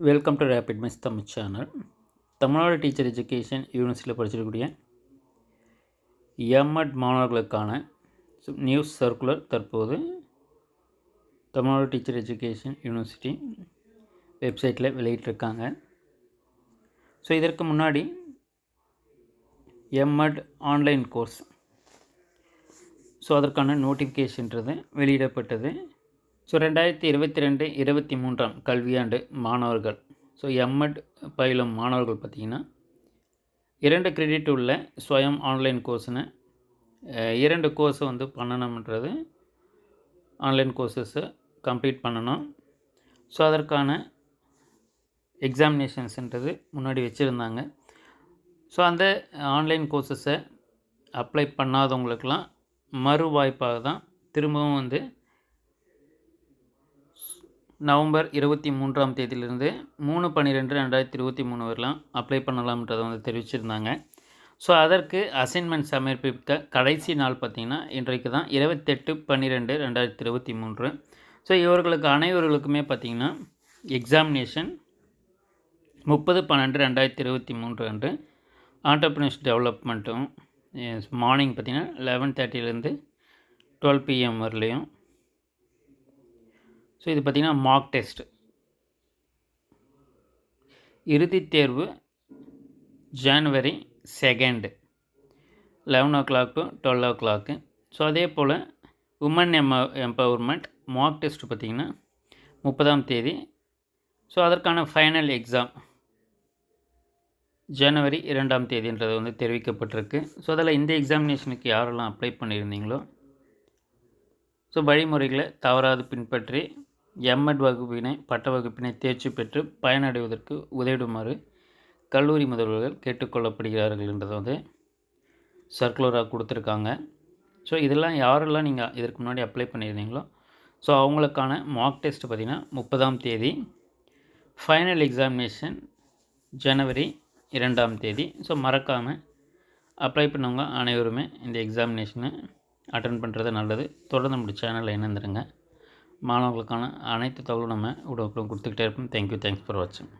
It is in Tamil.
Welcome to rapid miss Tamil channel. Tamil Nadu teacher education யூனிவர்சிட்டியில் படிச்சிருக்கக்கூடிய எம்எட் மாணவர்களுக்கான நியூஸ் சர்க்குலர் தற்போது தமிழ்நாடு டீச்சர் எஜுகேஷன் யூனிவர்சிட்டி வெப்சைட்டில் வெளியிட்டிருக்காங்க. ஸோ இதற்கு முன்னாடி எம்எட் ஆன்லைன் கோர்ஸ் அதற்கான நோட்டிஃபிகேஷன்றது வெளியிடப்பட்டது. ஸோ 2022-23 கல்வியாண்டு மாணவர்கள் எம்எட் பயிலும் மாணவர்கள் பார்த்திங்கன்னா 2 கிரெடிட் உள்ள ஸ்வயம் ஆன்லைன் கோர்ஸ்னு 2 கோர்ஸை பண்ணணுன்றது ஆன்லைன் கோர்ஸஸை கம்ப்ளீட் பண்ணணும். ஸோ அதற்கான எக்ஸாமினேஷன்ஸ்ன்றது முன்னாடி வச்சுருந்தாங்க. ஸோ அந்த ஆன்லைன் கோர்ஸஸை அப்ளை பண்ணாதவங்களுக்கெல்லாம் மறு வாய்ப்பாக தான் திரும்பவும் நவம்பர் 23ஆம் தேதியிலிருந்து 3/12/2023 வரலாம் அப்ளை பண்ணலாம்ன்றதை தெரிவிச்சிருந்தாங்க. ஸோ அதற்கு அசைன்மெண்ட் சமர்ப்பிக்க கடைசி நாள் பார்த்திங்கன்னா இன்றைக்கு தான் 28/12/2023. ஸோ இவர்களுக்கு அனைவர்களுக்குமே பார்த்திங்கன்னா எக்ஸாமினேஷன் 30/12/2023 அன்று ஆண்டர்பிரினர்ஷிப் டெவலப்மெண்ட்டும் மார்னிங் பார்த்திங்கன்னா 11:30 12 PM வரலையும். ஸோ இது பார்த்திங்கன்னா மார்க் டெஸ்ட் இறுதித் தேர்வு January 2 11 o'clock to 12 o'clock. So அதே போல் உமன் எம்பவர்மெண்ட் மார்க் டெஸ்ட் பார்த்திங்கன்னா 30ஆம் தேதி. ஸோ அதற்கான ஃபைனல் எக்ஸாம் January 2ஆம் தேதின்றது தெரிவிக்கப்பட்டிருக்கு. ஸோ அதில் இந்த எக்ஸாமினேஷனுக்கு யாரெல்லாம் அப்ளை பண்ணியிருந்தீங்களோ ஸோ வழிமுறைகளை தவறாது பின்பற்றி எம்எட் வகுப்பினை பட்ட வகுப்பினை தேர்ச்சி பெற்று பயனடைவதற்கு உதவிடுமாறு கல்லூரி முதல்வர்கள் கேட்டுக்கொள்ளப்படுகிறார்கள் என்றதை சர்க்குலராக கொடுத்துருக்காங்க. ஸோ இதெல்லாம் யாரெல்லாம் நீங்கள் இதற்கு முன்னாடி அப்ளை பண்ணியிருந்தீங்களோ ஸோ அவங்களுக்கான மார்க் டெஸ்ட் பார்த்திங்கன்னா 30ஆம் தேதி, ஃபைனல் எக்ஸாமினேஷன் January 2ஆம் தேதி. ஸோ மறக்காமல் அப்ளை பண்ணவங்க அனைவருமே இந்த எக்ஸாமினேஷனை அட்டன் பண்ணுறது நல்லது. தொடர்ந்து நம்ம சேனலில் இணைந்துருங்க. மாணவர்களுக்கான அனைத்து தகவலும் நம்ம உடனுக்குடன் கொடுத்துக்கிட்டே இருப்போம். தேங்க்யூ. தேங்க்ஸ் ஃபார் வாட்சிங்.